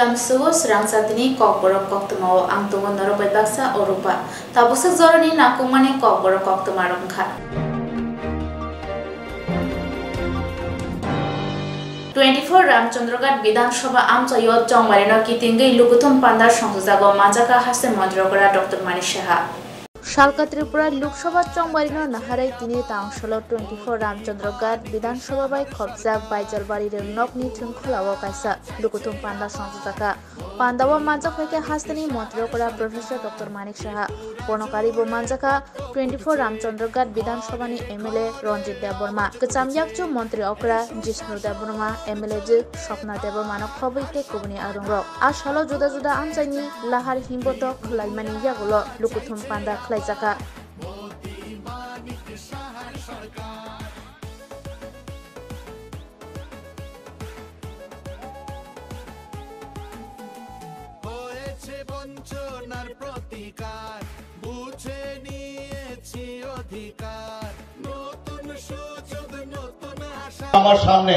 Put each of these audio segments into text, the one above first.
Lamsugo Srangsatini Kokboro Koktomo Angtogo Norobaksa Orupa Tabusa Zorani Nakumani Kokboro Koktomarongka 24 Ramchandrogat Bidan Shoba Amchayot Jongmarino Kitingi Lukutum Pandar Shongzago Majaka Hase Mondrogora Dr. Manishaha Shalka Tripura Lukshoba Chongmarino Naharai Tini Tangsholo 24 Ramchandrogat Bidan Shoba by Khobzak by Jalbari Nokni Tunkhulawa Kaisa Lukutum Panda Shongzaka Pandawa Majaka Hastani Mondrogora Professor Dr. Manik Shaha Ponokari Bomanjaka 24 Ramchandrogat Bidan Shobani MLA Ronjit Deborma Kachamyakchu Montri Okra Jishnu Deborma MLA J Shopna Debormano Khobaite Kubuni Arungro Ashalo Juda Juda Amchaini Lahar Himboto Khlaimani Yagulo Lukutum Panda Khlaijaka আমার সামনে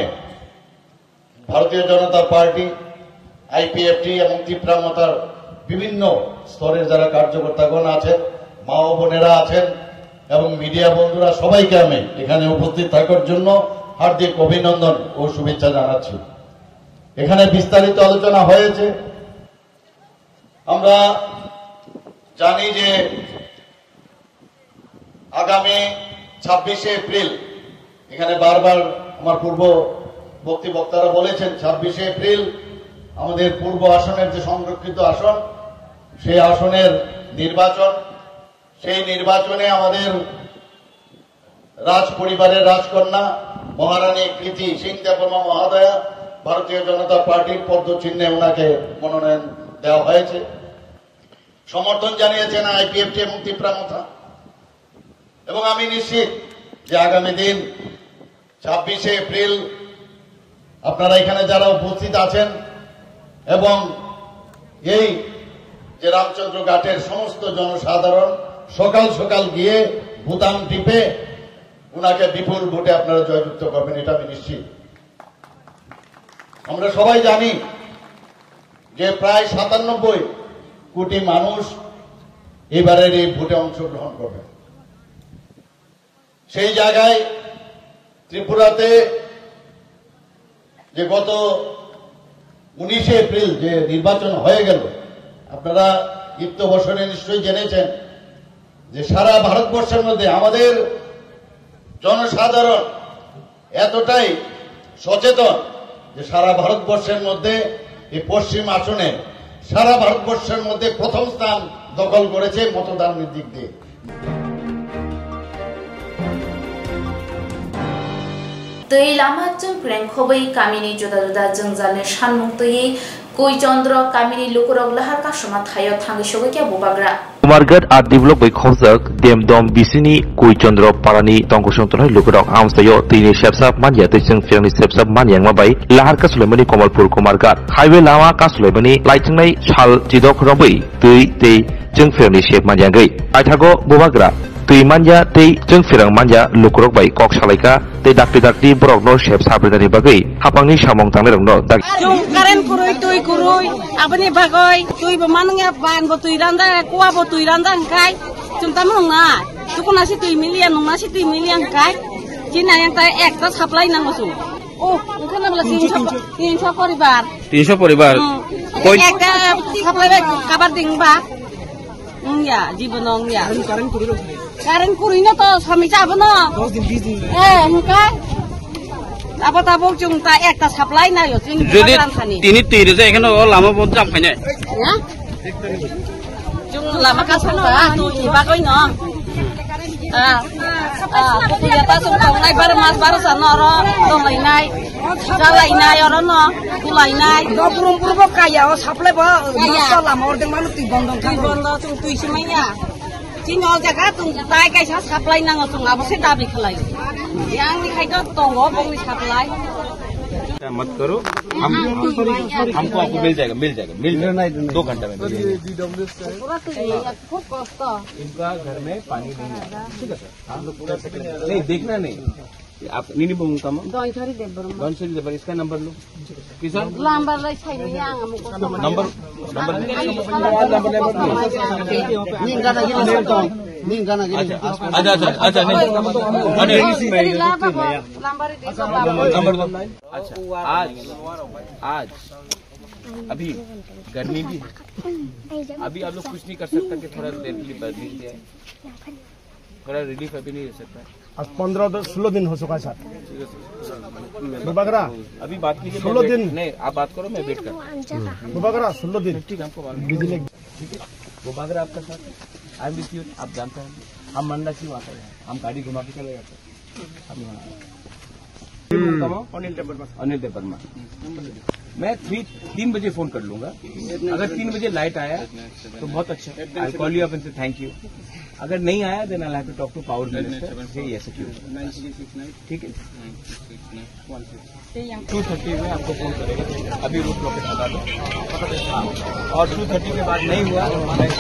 ভারতীয় জনতা party IPFT এবং তীব্রামতার বিভিন্ন স্তরের যারা কার্যকর্তাগণ আছেন মা ও বোনেরা আছেন এবং মিডিয়া বন্ধুরা সবাইকে আমি এখানে উপস্থিত থাকার জন্য হার্দিক অভিনন্দন ও শুভেচ্ছা জানাচ্ছি। এখানে বিস্তারিত আলোচনা হয়েছে। আমরা জানি যে আগামী 26শে এপ্রিল এখানে বারবার আমার পূর্ব বক্তারা বলেছেন 26শে এপ্রিল আমাদের পূর্ব আসনের যে সংরক্ষিত আসন সেই আসনের নির্বাচন সেই নির্বাচনে আমাদের রাজ পরিবারের রাজকন্যা মহারানী কৃতি সিং দেববর্মা মহোদয়া ভারতীয় জনতা পার্টির পদ্মচিহ্নে ওনাকে মনোনয়ন দেওয়া হয়েছে। সমর্থন জানিয়েছেন আইপিএফটি এবং তীব্রামতা এবং আমি নিশ্চিত যে আগামী দিন 26শে এপ্রিল আপনারা এখানে যারা উপস্থিত আছেন এবং এই যে রামচন্দ্র ঘাটের সমস্ত জনসাধারণ সকাল সকাল গিয়ে বুতাম টিপে উনাকে বিপুল ভোটে আপনারা জয়যুক্ত করবেন এটা আমি নিশ্চিত। আমরা সবাই জানি যে প্রায় 97 কোটি মানুষ এবারের এই ভোটে অংশগ্রহণ করবে। সেই জায়গায় ত্রিপুরাতে যে গত 19শে এপ্রিল যে নির্বাচন হয়ে গেল আপনারা ইত্যবসরে নিশ্চয়ই জেনেছেন যে সারা ভারতবর্ষের মধ্যে আমাদের জনসাধারণ এতটাই সচেতন যে সারা ভারতবর্ষের মধ্যে এই পশ্চিম আসনে সারা ভারতবর্ষের মধ্যে প্রথম স্থান দখল করেছে মতদানের দিক দিয়ে। Tui lama jeng preng khobai kamini juda juda jengjalne sanmungtoi Kuichandra kamini lukurok lahar kasuma thayo thangi shogekya bubagra Kumargat at develop by Khozak Demdom Bisini Kuichandra Parani Tongkoshontonai lukurok amsayo tini shepsap manja tising firni shepsap manjang mabai lahar kasulemani Komalpur Kumargat highway lama kasulemani lightingnai shal jidok robai tui tei jeng firni shep manjangai aithago bubagra Tui manja tei jeng firang manja lukurok bai kok salaika tei dakti borok no shep sabrinani bagai hapangni samong tangnai rongno dak jung karen kurui tui kurui abani bagoi tui bemanungya ban bo tui randa kuwa bo tui randa kai jung tamong na tukun nasi tui milian nung nasi tui milian kai jina yang tai ekta supply nang osu oh mungkin namanya 300 poribar 300 poribar koi ekta supply kabar ding ba ya jibonong ya karen kurui no to sami jabono 10 din 20 din mukai abo jung ta ekta supply na yo jing bagan khani tini tiri je ekhano lama bon jam khane ya jung lama ka sala tu ibagoi no pokoknya ta sung tong nai bar mas bar sana ro tong nai jalai nai oro no kulai nai do purbo kaya o supply ba no lama ordeng manu ti bondong tung tui simanya Cino jaga tung tai kai sa supply nang tung abo se dabi khlai yang ni khai to tongo bong ni supply मत करो हमको आपको मिल जाएगा 2 घंटे में खूब कष्ट इनका घर में पानी नहीं है ठीक है सर आप लोग पूरा नहीं देखना नहीं आप नीनी बंग का दे इसका नंबर लो किसान नंबर नंबर अच्छा आज अभी गर्मी भी है, अभी आप लोग कुछ नहीं कर सकता कि थोड़ा देर के लिए बैठ लीजिए, थोड़ा रिलीफ अभी नहीं रह सकता। आज 15-16 दिन हो चुका सर। अभी बात कीजिए 16 दिन नहीं, आप बात करो, मैं वेट करता हूँ। 16 दिन ठीक है, हमको बिजली ठीक है। वो बागरा आपका साथ आई एम विथ यू, आप जानते हैं हम मंडा क्यों आते हैं, हम गाड़ी घुमा के चले जाते हैं। अनिल वर्मा, मैं 3 बजे फोन कर लूंगा। अगर 3 बजे लाइट आया तो बहुत अच्छा, I call you up and say thank you. अगर नहीं आया then I have to talk to power minister, say ऐसे क्यों, ठीक है। 2:30 में आपको फोन करेगा, अभी रूट लॉकेट हटा दो, और 2:30 के बाद नहीं हुआ मेरा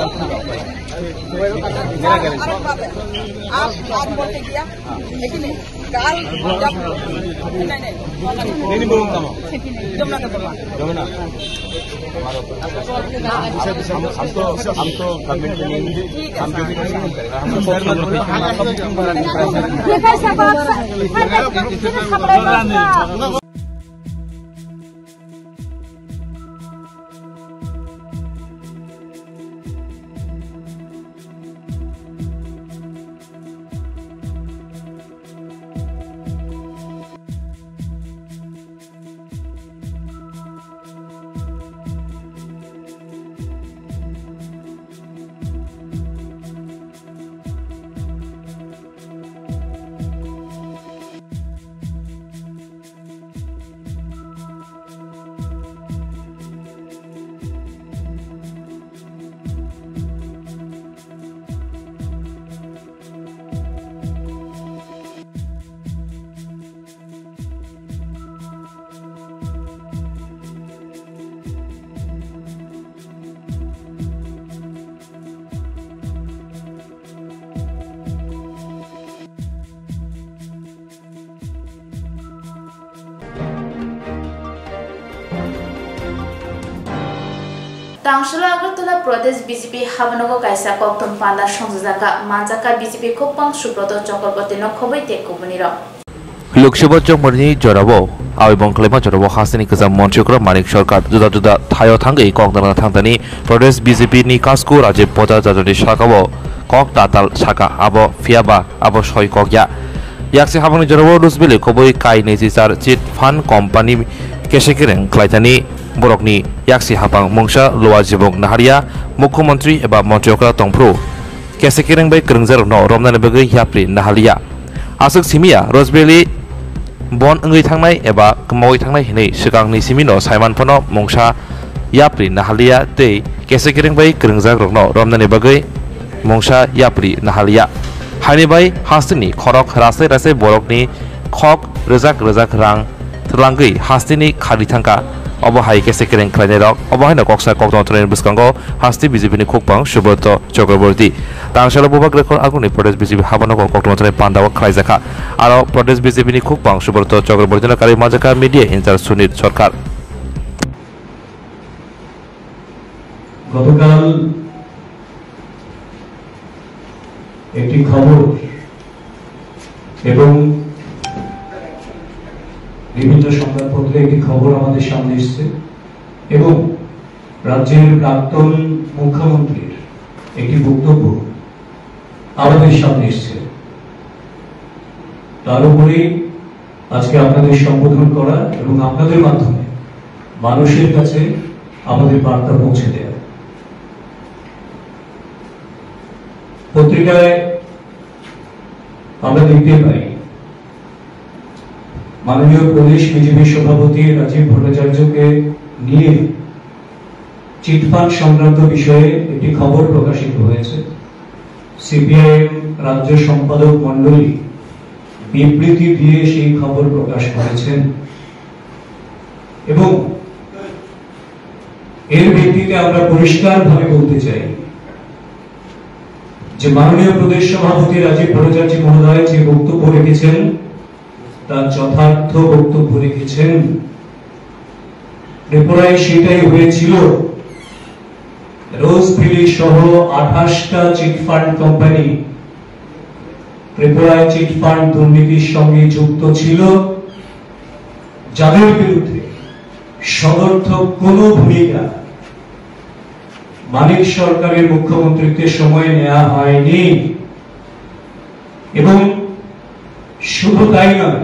गारंटी। नहीं बोलूंगा जमुना, हम तो गवर्नमेंट के लिए हम जो भी करेगा हम Tangshala Agartala Pradesh BJP Habanogo Kaisa Kokton Panda Songzaka Manjaka BJP Kopang Suproto Chakraborty no Khoboi Tekobuniro Lok Sabha চমরনি জরাবো আইবং ক্লেমা জরাবো হাসিনি কজা মন্ত্রীকরা মানিক সরকার জুদা জুদা থায়ো থাঙ্গি ককদানা থাংতানি প্রদেশ বিজেপি নি কাসকু রাজ্য পজা জাজনি শাখাবো কক দাতাল শাখা আবো ফিয়াবা আবো সয় ককয়া ইয়াকসি হাবনি জরাবো রুসবেলে খবই কাই নেজি চার চিট ফান্ড কোম্পানি কেশেকেরেং ক্লাইতানি বরকনি ইয়াকসি হাবাং মংসা লোয়া জিবং নাহারিয়া মুখ্যমন্ত্রী এবা মন্ত্রীকরা তংফ্রু কেশেকেরেং বাই ক্রংজার ন রমনানি বগৈ হিয়াপ্লি নাহালিয়া আসক সিমিয়া রসবেলি बन अंगै थांनाय एबा कमावै थांनाय हिनै सिगांनि सिमिनो साइमान फनो मंगसा याप्रि नाहालिया तै केसेकेरें बै ग्रोंजाग रगनो रमनानि बागै मंगसा याप्रि नाहालिया हानि बै हास्तिनि खरक रासै रासै बरकनि खक रोजाक रोजाक रां थलांगै हास्तिनि खारि थांका अबहाय केसेकेरें ख्लायनाय रक अबहाय नकसा कक्टनथ्रेन बुसकांगो हास्ति बिजेपिनि खुकपां सुब्रत चक्रबर्ती तांगशाला बुबाग रेकर्ड आगुनि प्रदेश बिजेपि हाबानगो कक्टनथ्रेन पान्दाव ख्लायजाखा आरो प्रदेश बिजेपिनि खुकपां सुब्रत चक्रबर्तीनो कारि माजाका मीडिया इनचार्ज सुनील सरकार গতকাল একটি খবর এবং বিভিন্ন সংবাদপত্রে একটি খবর আমাদের সামনে এসেছে এবং রাজ্যের প্রাক্তন মুখ্যমন্ত্রীর একটি বক্তব্য আমাদের সামনে এসেছে তার উপরে আজকে আপনাদের সম্বোধন করা এবং আপনাদের মাধ্যমে মানুষের কাছে আমাদের বার্তা পৌঁছে দেওয়া পত্রিকায় আমরা দেখতে পাই মাননীয় প্রদেশ বিজেপি সভাপতি রাজীব ভট্টাচার্যকে নিয়ে চিটফান্ড সংক্রান্ত বিষয়ে একটি খবর প্রকাশিত হয়েছে সিপিআইএম রাজ্য সম্পাদক মণ্ডলী বিবৃতি দিয়ে সেই খবর প্রকাশ করেছেন এবং এর ভিত্তিতে আমরা পরিষ্কারভাবে বলতে চাই যে মাননীয় প্রদেশ সভাপতি রাজীব ভট্টাচার্য মহোদয় যে বক্তব্য রেখেছেন তার যথার্থ বক্তব্য রেখেছেন। ত্রিপুরায় সেটাই হয়েছিল। রোজভ্যালি সহ 28টা চিটফান্ড কোম্পানি ত্রিপুরায় চিটফান্ড দুর্নীতির সঙ্গে যুক্ত ছিল, যাদের বিরুদ্ধে সদর্থক কোন ভূমিকা মানিক সরকারের মুখ্যমন্ত্রীত্বের সময় নেওয়া হয়নি। এবং শুধু তাই নয়,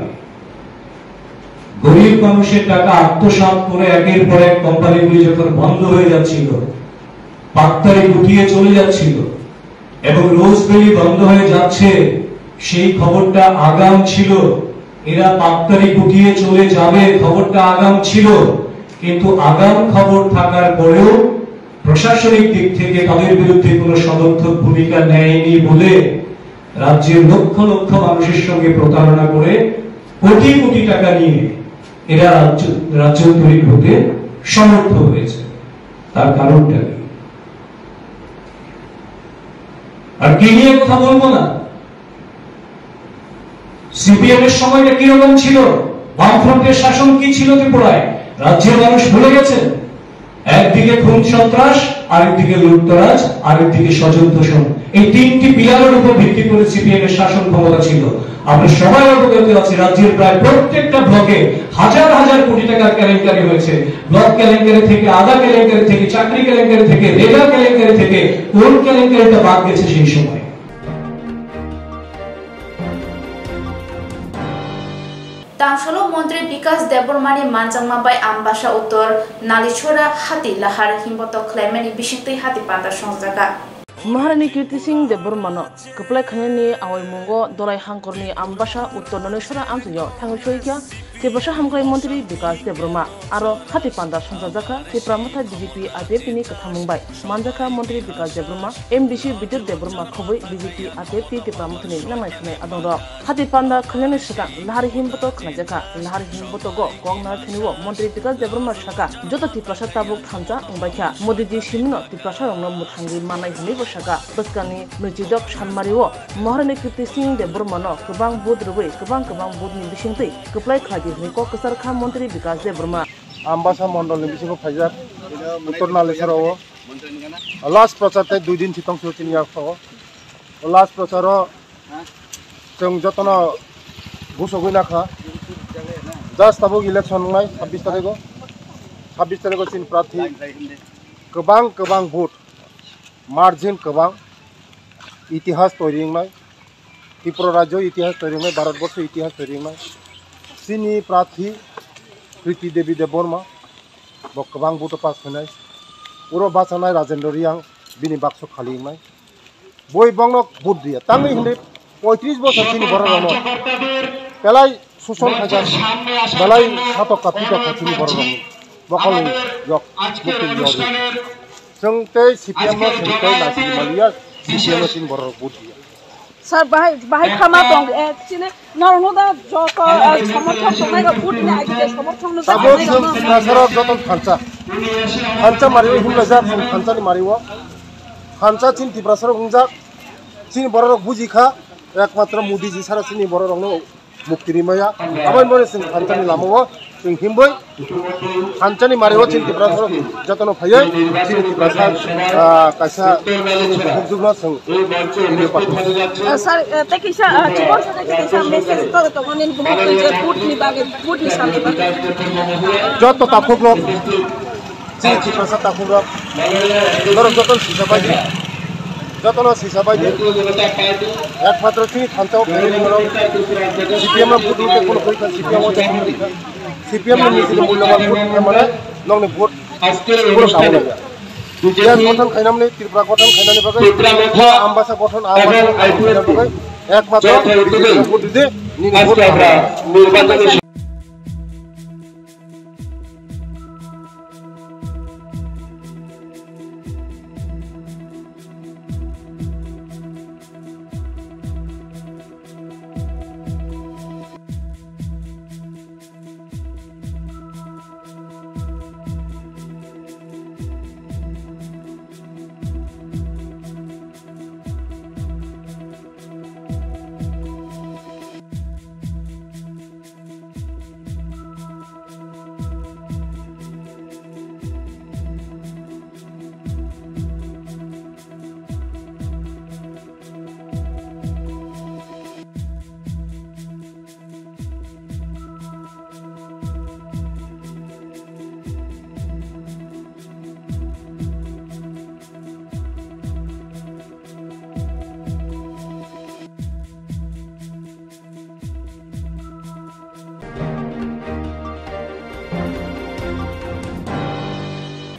গরিব মানুষের টাকা আত্মসাৎ করে একের পর এক কোম্পানিগুলি যখন বন্ধ হয়ে যাচ্ছিল, পাকতারি গুটিয়ে চলে যাচ্ছিল এবং রোজভ্যালি বন্ধ হয়ে যাচ্ছে, সেই খবরটা আগাম ছিল। এরা পাকতারি গুটিয়ে চলে যাবে, খবরটা আগাম ছিল। কিন্তু আগাম খবর থাকার পরেও প্রশাসনিক দিক থেকে তাদের বিরুদ্ধে কোনো সদর্থক ভূমিকা নেয়নি বলে রাজ্যের লক্ষ লক্ষ মানুষের সঙ্গে প্রতারণা করে কোটি কোটি টাকা নিয়ে এরা রাজ্য তৈরি হতে সমর্থ হয়েছে। তার কারণটা কি? আর কি নিয়ে কথা বলবো না? সিপিএম এর সময়টা কিরকম ছিল? বামফ্রন্টের শাসন কি ছিল ত্রিপুরায়? রাজ্যের মানুষ ভুলে গেছে। একদিকে খুন সন্ত্রাস, আরেকদিকে লুটতরাজ, আরেকদিকে স্বজন তোষণ। এই তিনটি পিলারের উপর ভিত্তি করে সিপিএম এর শাসন ক্ষমতা ছিল। আমরা সবাই অবগত আছি, রাজ্যের প্রায় প্রত্যেকটা ব্লকে হাজার হাজার কোটি টাকার কেলেঙ্কারি হয়েছে। ব্লক কেলেঙ্কারি থেকে, আধা কেলেঙ্কারি থেকে, চাকরি কেলেঙ্কারি থেকে, রেগা কেলেঙ্কারি থেকে, কোন কেলেঙ্কারিটা বাদ গেছে সেই সময়? তাংশালো মন্ত্রী বিকাশ দেববর্মানি মানজাংমা বাই আমবাসা উত্তর নালিছড়া হাতি লাহার হিমবত খ্লাইমানি বিশিংতৈ হাতি পান্ডা সংজাকা महारानी कीर्ति सिंह देबबर्मानो कपलाय खानेनि आवै मुंगो दलाय हांकरनि आमबासा उत्तर ननेश्वरा आमसयो थांगसयख्या तेबासा हामग्राय मन्त्री विकास देबबर्मा आरो हाति पान्दा संजाजाका तेप्रामथा बीजेपी आदेपनि कथा मुंबाय मानजाका मन्त्री विकास देबबर्मा एमडीसी बिद्युत देबबर्मा खबै बीजेपी आदेपि तेप्रामथनि नांनाय सुनाय आदंग हाति पान्दा खानेनि सका लाहार हिमबतो खानाजाका लाहार हिमबतो गो गंगना थनिवो मन्त्री विकास देबबर्मा सका जत तिप्रासा ताबुक थामजा अंबायख्या मोदीजी सिमनो तिप्रासा रंनो मुथांगि मानाय हनि सका बसकानि नैजिदक सानमारिओ महारानी कीर्ति सिंह देबबर्मानो गोबां बुद रुबै गोबां बुदनि बिसिंतै कपलाय खादि हनिको कसारखा मन्त्री विकास देबबर्मा आमबासा मण्डलनि बिसिङाव फाइजाब उत्तर नालेश्वराव लास्ट प्रचार 2 दिन सिगां सोचिनि आखाव लास्ट प्रचार जों जतन बुसगैनाखा जास्ट ताबुक इलेक्शन नाय 26 तारिखआव सिन प्रार्थी गोबां भोट मार्जिन गोबां इतिहास तैरिंनाय त्रिपुरा राज्य इतिहास तैरिंनाय भारतवर्ष इतिहास तैरिंनाय सिनी प्रार्थी प्रीति देवी देबबर्मा गोबां भोट पास होनाय उरो बासानाय राजेन्द्र रियां बिनि बाक्स खालिनाय बय बंग भोट दिया तांनि हिंदे 35 बছর सिनी बररनो पेलाय सुसन हाजार पेलाय सातो कापिटा खाथिनि बररनो बकलनि जक मुक्ति जोंते सीपीएम जोंते नासि मालिया सीपीएम सिन बर भोट दिया सर बाहाय खामा दं एक्चुअली नरनदा जत समर्थन संनायगा भोट नि आगे समर्थन न साबो जों तिप्रासाराव जतन खानचा मारियो हिमला जा खानचानि मारियो खानचा सिन तिप्रासाराव हुंजा सिन बर बुजिखा एकमात्र मोदी जी सारा सिनि बर रंनो मुक्ति माया आबाय मरे सिन खानचानि लामाव जों हिमबै खानचानि मारियो सिन तिप्रासाराव जतन फायै सिन तिप्रासार कासा हुजुगना जों सर तेकिसा चिपन सदा किसा मेसेज तो गनिन भोटनि बागे भोटनि सामने जत ताफुगलो सिन तिप्रासार ताफुगलो दर जतन सिसाबायदि जतन सिसाबायदि एकमात्र सिनि खानचाव फायै सीपीएम भोट दिते कोनो फैखा सीपीएम सीपीएम नि मूल्यवान भोट माने नंनि भोट पुरो सावलाया बियान गठन खायनामनि त्रिपुरा गठन खायनानि बागै आमबासा गठन आमबासा बागै एकमात्र भोट दिते नि भोट निर्वाचन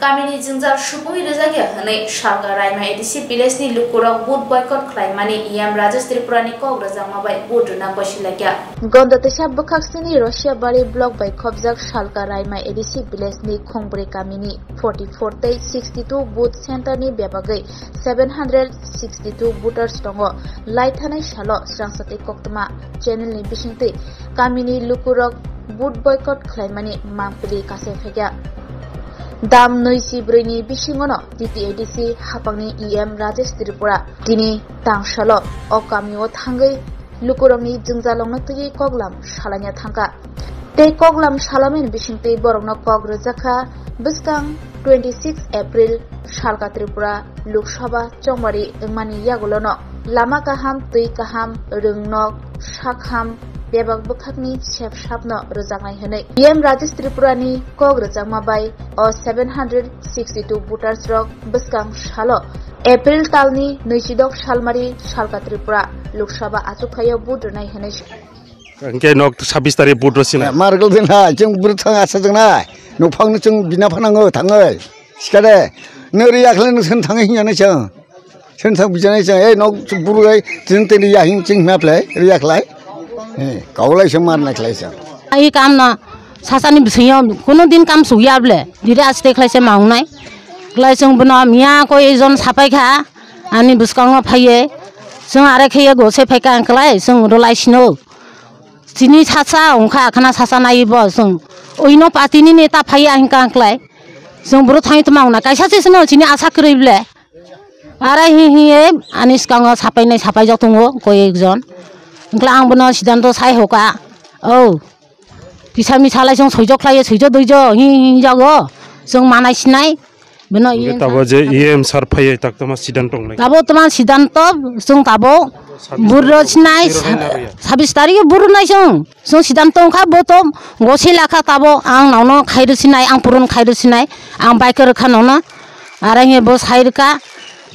Kamini Jinjar Shupui Rizagya Hane Shalka Raima Edisi Pilesni Lukurok Boot Boycott Klaimani Iam Rajas Tripurani Kog Razama by Buduna Koshilakya. Gondatesha Bukaksini Russia Bari block by Kobzak Shalka Raima Edisi Pilesni Kongbre Kamini 44 Day 62 Boot Center ni Bebagai 762 booters tongo Laithane Shalo Strangsate Koktama Channel ni Bishinte Kamini Lukurok Boot Boycott Klaimani Mampili Kasefega. Dam Noisi Bruni Bishingono, DTADC, Hapangni EM Rajesh Tripura, Tini, Tang Shalo, Okamio Tangai, Lukuroni, Junzalongi Koglam, Shalanya Tanka. Te Koglam Shalamin Bishinte Borogno Kog Razaka, Biskang, 26 April, Shalka Tripura, Lukshaba, Chongwari, Mani Yagolono, Lama Kaham, Tui Kaham, Rungnok, Shakham, Bebak Bukakni Chef Shapno Rozakai Hene. EM Rajesh Tripurani Kog Rozama by or 762 Booters Rock Biskang Shalo. April Talni Nuishidok Shalmari Shalka Tripura Lukshaba Atukaya Budunai Hene. Engke nok 26 tarik budrosina. Margal dina jeng burthang asa jengna. Nupang jeng bina panango tangai. Sikade neri yaklen sen tangai nyane jeng. Sen tang bijane jeng nok burugai jenteni yahin jeng maple riaklai. Kaulai semar naklai jeng. Ai kam na sasani bisyo kono din kam suyable. Dire aste klai se maungnai. Klai jeng bena mia ko ejon sapai kha ani buskang phaye. Jeng are khye gose phaika klai jeng rolai sino. Sini sasa ongkha khana sasa naibo jeng oino patini neta phaya hingka klai. Jeng buru thai tmauna kaisa sino sini asa krible. Ara hi anis kang sapai nai sapai jotungo ko ekjon. Ang bono sidanto sai hoka. Oh. Bisa misalai jeng sojo klai sojo doijo hi jago. Jeng manai sinai. Beno Engke tabo je EM sarphai tak tama sidantong nai. Tabo tama sidanto jeng tabo burro sinai 26 tarik burro nai jeng. Jeng sidanto kha botom gosi lakha tabo ang nauno khairu sinai ang purun khairu sinai ang biker khanono. Ara nge bo sairka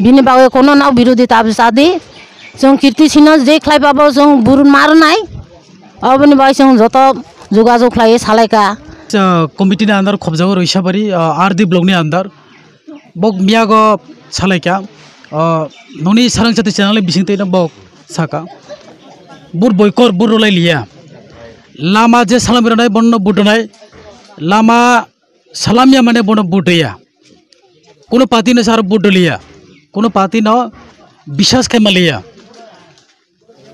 bini bawe kono na birodi tabsadi. Jeng kirti sino je khlai pabo jeng burun marnai. Aboni bai jeng joto jogajog khlai salaika. Committee na andar khobjago roisabari RD block ni andar bok miago salaika noni sarang chati channel bisingte na bok saka bur boykor bur rolai liya lama je salam beronai bonno budonai lama salamya mane bonno budeya kono pati na sar budoliya kono pati na bishas ke maliya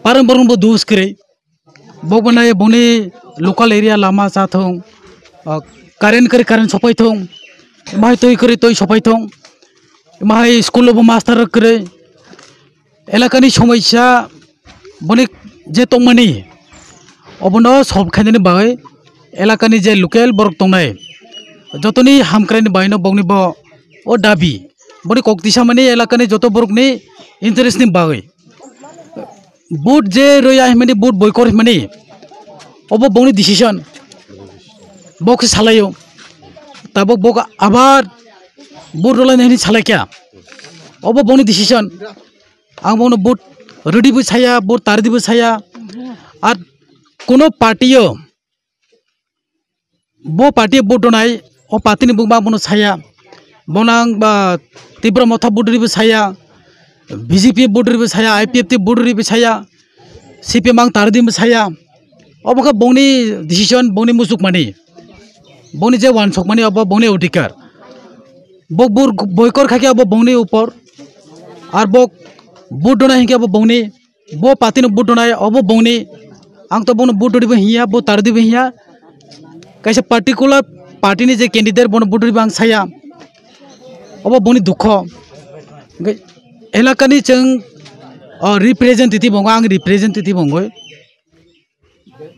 parang borong bo dus kre bok banai boni local area lama sathong karen kare karen sopai thong mahai toi kare toi sopai thong mahai school bo master kare elakani somaisya boni je tongmani obono sob khaini bagai elakani je local borok tongnai jotoni hamkraini baino bogni bo o dabi boni koktisa mani elakani joto borok ni interest ni bagai boot je roya himani boot boykor himani obo bogni decision bok salayo tabok bok abar boot rola nehni salakya obo bogni decision ang bogno boot ready bu saya boot tardi bu saya ar kono partiyo bo party boot donai o patini bugba bono saya bonang ba tibra motha boot ribu saya BJP boot ribu saya IPF boot ribu saya CPM ang tardi bu saya oboka bogni decision bogni musuk mani bogni je wan sok mani obo bogni odikar bok bur boykor khake obo bogni upor ar bok boot dona hinke obo bogni bo patino boot dona obo bogni ang to bogno boot ribu hiya bo tardi bu hiya kaisa particular party ni je candidate bono boot ribu ang saya obo bogni dukho elakani jeng representative bongo ang representative bongo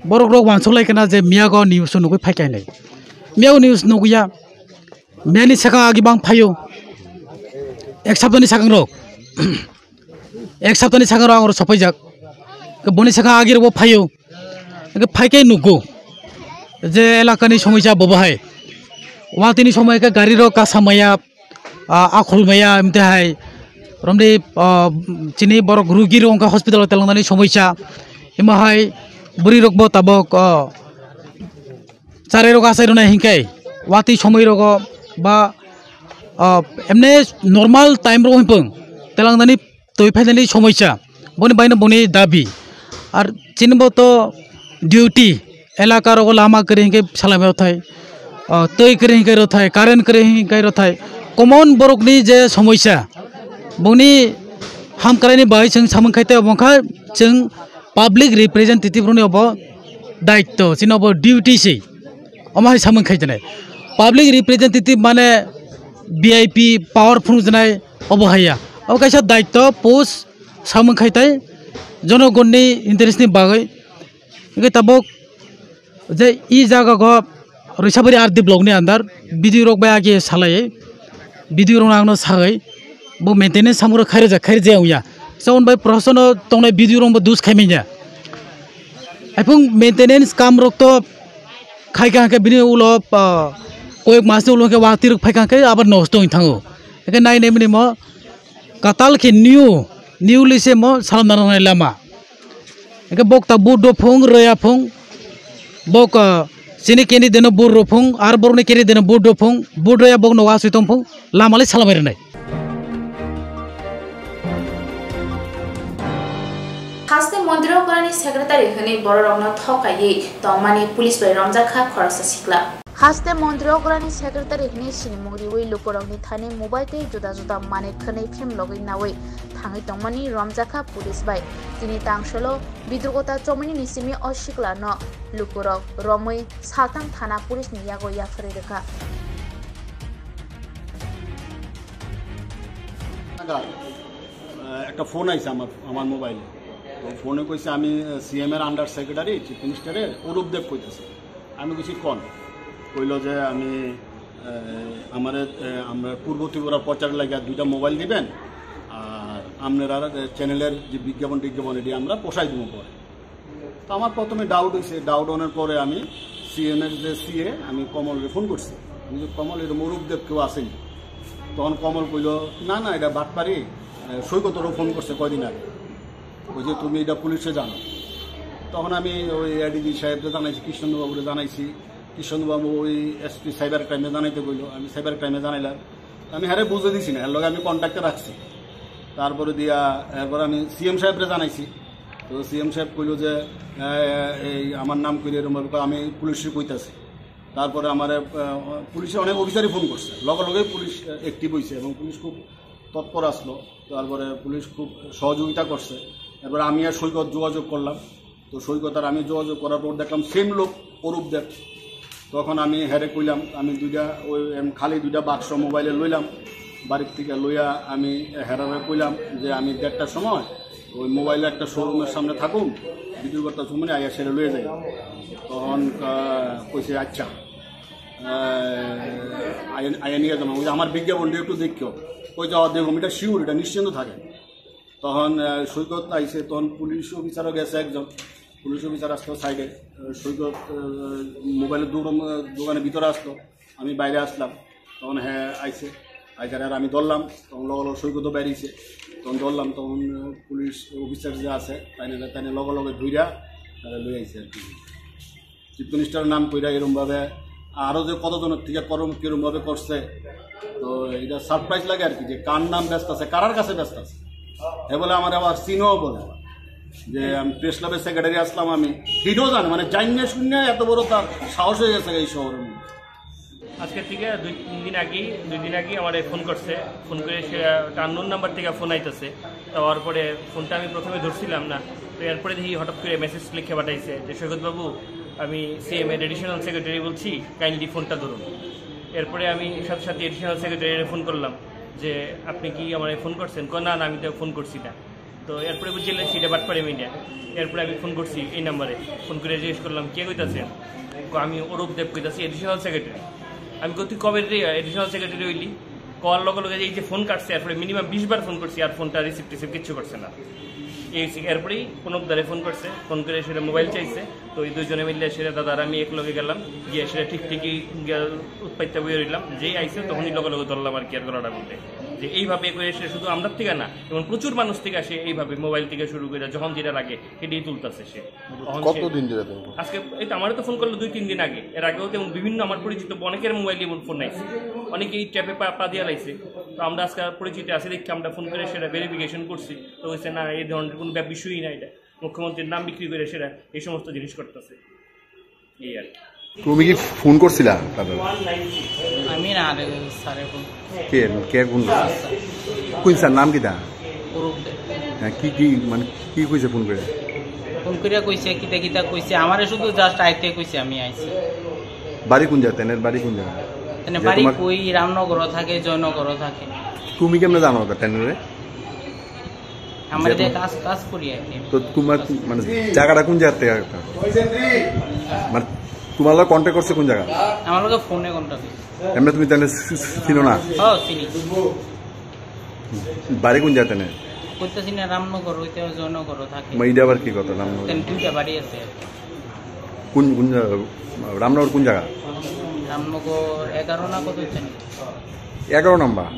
borok rok wansolai kana je miago news nugui phaikai nai miago news nuguya miani saka agi bang phayo ek sabdoni sakang rok ek sabdoni sakang rok ang sopai jak ke boni saka agi ro phayo ke phaikai nugo je elakani somoisa bobahai watini somoi ka gari ro ka samaya akhol maya emte hai romde chini borok rugi ro ka hospital telangani somoisa imahai buri rokbo tabok chare rok asai rona hinkai wati somoi rok ba एमने normal time रोहिपं तेलांगनानि तय फाइनानि समस्या बनि बायनो बनि दाबि आर चिनबो तो ड्यूटी एलाकार लामा करे हिंगे सालामे थाय तय करे हिंगे थाय कारेन्ट करे हिंगे थाय कमन बरकनि जे समस्या बनि हामकारानि बाय जों सामखायते बंखा जों पब्लिक रिप्रेजेंटेटिव रनि अब दायित्व चिनबो ड्यूटी से अमाय सामखायजनाय पब्लिक रिप्रेजेंटेटिव माने वीआईपी पावरफुल जनाय अबहाया अब कैसा दायित्व पोस्ट सामखायते जनगणनि इंटरेस्टनि बागै तब जे ई जगह को रैसाबारि आरडी ब्लॉकनि अंदर वीडियो रक बाय आगे सालाय वीडियो रक आंनो सागै बो मेंटेनेंस सामरो खायरे जाउया साउन बाय प्रशासन तंनाय वीडियो रक दुस खायमिया आइफुं मेंटेनेंस काम रक तो खायखांखे बिनि उलो कयेक मासनि उलो के वाति रक फायखांखे आबाद नष्ट होय थाङो एके नायनाय मिनि म काताल के न्यू लिसे म सालामनाय लामा एके बक्ता बुद्ध फुं रया फुं बक सिनि केनि देनो बुर्र फुं आर बरनि केनि देनो बुद्ध फुं बुद्रया बक नवा सुइतम फुं लामाले सालाबायनाय हास्ते मन्दिराव करानि सेक्रेटारि हनै बररंनो थकायै तमानि पुलिस बाय रमजाखा खरसा सिखला हास्ते मन्दिराव करानि सेक्रेटारि हनै सिनिमुगरि वै लुकरंनि थाने मोबाइल ते जुदा जुदा माने खनै फिल्म लगै नावै थाङै तमानि रमजाखा पुलिस बाय तिनि तांसलो बिद्रुगता चमनि निसिमि असिकला न लुकरक रमै साताम थाना पुलिस नियागो याफरे रेखा একটা ফোন আইছে আমার মোবাইলে তো ফোনে কইছে আমি সিএম এর আন্ডার সেক্রেটারি চিফ মিনিস্টারের অরূপদেব কইতেছি আমি কিছু কোন কইল যে আমি আমরা পূর্ব ত্রিপুরা প্রচারের লাগে দুইটা মোবাইল দিবেন আর আপনারা চ্যানেলের যে বিজ্ঞাপন এটি আমরা পোষাই দেবো পরে তো আমার প্রথমে ডাউট হয়েছে ডাউট হওয়ার পরে আমি সিএম এর যে সিএ আমি কমলকে ফোন করছি আমি যে কমল এরকম অরূপদেব কেউ আসেনি তখন কমল কইল না না এটা বাটপারি সৈকতরও ফোন করছে কয়দিন আগে ওই যে তুমি এটা পুলিশে জানো তখন আমি ওই এডিজি সাহেবকে জানাইছি কৃষ্ণবাবুরে জানাইছি কৃষ্ণবাবু ওই এসপি সাইবার ক্রাইমে জানাইতে কইল আমি সাইবার ক্রাইমে জানাইলাম আমি হ্যাঁ বুঝে দিছি না এর লগে আমি কন্ট্যাক্টে রাখছি তারপরে দিয়া এরপর আমি সিএম সাহেবরে জানাইছি তো সিএম সাহেব কইল যে এই আমার নাম কইলে এরকম আমি পুলিশে কইতাছি তারপরে আমার পুলিশে অনেক অফিসারই ফোন করছে লগে লগে পুলিশ অ্যাক্টিভ হয়েছে এবং পুলিশ খুব তৎপর আসলো তারপরে পুলিশ খুব সহযোগিতা করছে এরপরে আমি আর সৈকত যোগাযোগ করলাম তো সৈকত আর আমি যোগাযোগ করার পর দেখলাম সেম লোক অরূপদেব তখন আমি হেরে কইলাম আমি ওই খালি দুইটা বাক্স মোবাইলে লইলাম বাড়ির থেকে লইয়া আমি হেরারে কইলাম যে আমি 1:30টার সময় ওই মোবাইলে একটা শোরুমের সামনে থাকুন ভিডিওটা সময় আইয়া সেরে লয়ে যাই তখন কইছে আচ্ছা আইয়া নিয়ে যাবো ওই আমার বিজ্ঞাপনটা একটু দেখিও ওই যাওয়া দেখুন এটা শিওর এটা নিশ্চিন্ত থাকে তখন সৈকত আইসে তখন পুলিশ অফিসারও গেছে একজন পুলিশ অফিসার আসলো সাইডে সৈকত মোবাইলের দোকানের ভিতরে আসলো আমি বাইরে আসলাম তখন হ্যাঁ আইসে আইসার আর আমি ধরলাম তখন লগে লগে সৈকতও বেরিয়েছে তখন ধরলাম তখন পুলিশ অফিসার যে আছে তাই লগে লগে ধুইরা লই আইসে আর কি চিফ মিনিস্টারের নাম কইরা এরমভাবে আরও যে কতজনের থেকে কিরমভাবে করছে তো এটা সারপ্রাইজ লাগে আর কি যে কার নাম ব্যস্ত আছে কারার কাছে ব্যস্ত আছে এ বলে আমার আবার চিনও বলে যে আমি প্রেস ক্লাবের সেক্রেটারি আসলাম আমি হিডও জানে মানে জানিয়ে শুনে এত বড় তার সাহস হয়ে গেছে এই শহরের মধ্যে আজকে থেকে দুই দিন আগে আমার ফোন করছে ফোন করে সে আননোন নাম্বার থেকে ফোন আইতেছে তার পরে ফোনটা আমি প্রথমে ধরছিলাম না তো এরপরে দেখি হঠাৎ করে মেসেজ লিখে পাঠাইছে যে সৈকতবাবু আমি সিএম এর এডিশনাল সেক্রেটারি বলছি কাইন্ডলি ফোনটা ধরুন এরপরে আমি সাথে সাথে এডিশনাল সেক্রেটারিকে ফোন করলাম যে আপনি কি আমার ফোন করছেন না না আমি তো ফোন করছি না তো এরপরে বুঝলেন সেটা বাটপারে মিডিয়া এরপরে আমি ফোন করছি এই নাম্বারে ফোন করে জিজ্ঞেস করলাম কে কইতাছেন আমি অরূপদেব কইতাছি এডিশনাল সেক্রেটারি আমি তুই কবে এডিশনাল সেক্রেটারি হইলি কল লগে লগে এই যে ফোন কাটছে এরপরে মিনিমাম 20 বার ফোন করছি আর ফোনটা রিসিভ কিচ্ছু করছে না এরপরেই কোনো দ্বারে ফোন করছে ফোন করে সেটা মোবাইল চাইছে তো এই দুজনে মিললে সেটা দাদার আমি এক লগে গেলাম গিয়ে সেটা ঠিকই উৎপাদিত বইয়ে রইলাম যেই আইসে তখনই লগে লগে ধরলাম আর কি আর গলাটা বলতে যে এইভাবে করে সে শুধু আমরা থেকে না এবং প্রচুর মানুষ থেকে সে এইভাবে মোবাইল থেকে শুরু করে যখন যেটা লাগে সেটাই তুলতেছে সে। কতদিন ধরে আজকে এই তো আমারও তো ফোন করলো 2-3 দিন আগে, এর আগেও তেমন বিভিন্ন আমার পরিচিত অনেকের মোবাইলে ফোন নাইছে, অনেকেই ট্যাপে পা দিয়ে লাইছে। তো আমরা আজকে পরিচিত আছে দেখি আমরা ফোন করে সেটা ভেরিফিকেশন করছি, তো হয়েছে না এই ধরনের কোনো বিষয়ই না, এটা মুখ্যমন্ত্রীর নাম বিক্রি করে সেটা এই সমস্ত জিনিস করতেছে এই আর কি। তুমি কি ফোন করছিলা তাদের? আমি না স্যারে ফোন কে কে কোন কোন স্যার নাম কিটা? হ্যাঁ কি কি মানে কি কইছে ফোন করে? ফোন করিয়া কইছে কিতা কিতা কইছে, আমারে শুধু জাস্ট আইতে কইছে আমি আইছি। বাড়ি কোন জায়গা? তেনের বাড়ি কোন জায়গা? তেনে বাড়ি কই রামনগর থাকে, জয়নগর থাকে। তুমি কেমনে জানো তেনরে? আমারে যে কাজ করি আর কি। তো তোমার মানে জায়গাটা কোন জায়গা থেকে? মানে তোমার লগে কন্টাক্ট করছে কোন জায়গা? আমার লগে ফোনে কন্টাক্ট। এমনি তুমি তেনে চিনো না? হ্যাঁ চিনি। বাড়ি কোন জায়গা তেনে? কইতাছি না রামনগর হইতে জয়নগর থাকে। মাইডা আবার কি কথা রামনগর? তেন দুইটা বাড়ি আছে। কোন কোন রামনগর কোন জায়গা? রামনগর 11 না কত জানি? 11 নম্বর।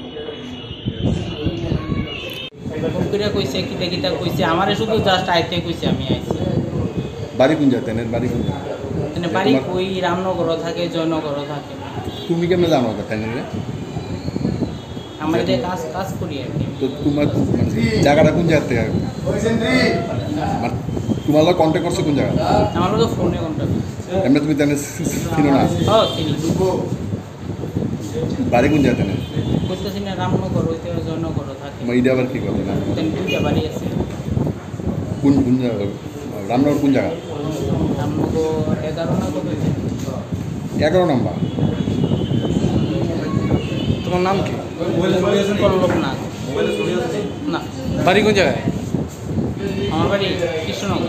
ফোন করিয়া কইছে কিতা কিতা কইছে, আমারে শুধু জাস্ট আইতে কইছে আমি আইছি। বাড়ি কোন জায়গা? তেনের বাড়ি কোন জায়গা? তেনে বাড়ি কই রামনগর থাকে, জয়নগর থাকে। তুমি কেমনে জানো তেনরে? আমরা যে কাজ করি আর কি। তো তোমার মানে জায়গাটা কোন জায়গা থেকে? মানে তোমার লগে কন্টাক্ট করছে কোন জায়গা? আমার লগে ফোনে কন্টাক্ট। এমনি তুমি তেনে চিনো না? হ্যাঁ চিনি। বাড়ি কোন জায়গা তেনে? কইতাছি না রামনগর হইতে জয়নগর থাকে। মাইডা আবার কি কথা? তেন দুইটা বাড়ি আছে। কোন কোন জায়গা? রামনগর কোন জায়গা? রামনগর 11 না কত জানি? 11 নম্বর। তোমার নাম কি? পল্লব নাথ। না বাড়ি কোন জায়গায়? আমার বাড়ি কৃষ্ণনগর।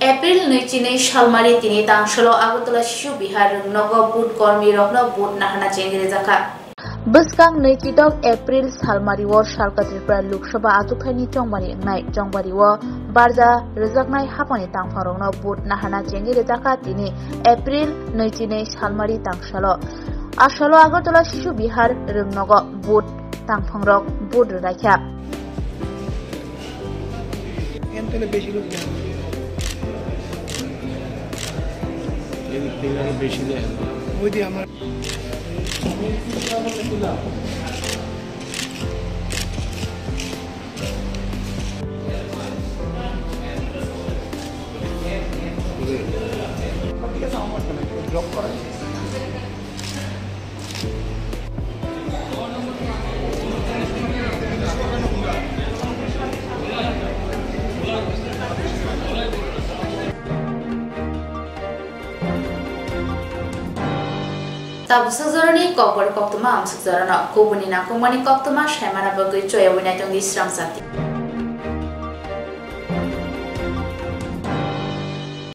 एप्रिल 2 सालमारी 3 तांसलो आगरतला शिशु बिहार नग बुट कर्मी रखनो बुट नाहना चेंगरे जाखा बसकां 2 एप्रिल सालमारी व सालका त्रिपुरा लोकसभा आजुखाइनि चंगबारि नाय चंगबारि व बारजा रजाकनाय हापानि तांफारंनो बुट नाहना चेंगरे जाखा 3 एप्रिल 2 सालमारी तांसलो आसलो आगरतला शिशु बिहार रंगनग बुट तांफांरक बुट राख्या एंतले बेशी लोक বেশি দেয় ওই দিয়ে আমার ড্রপ করা Tabu sezoroni kokor koktuma am sezorona kubuni na kumani koktuma shemana bagui choya winai tongi sram sati.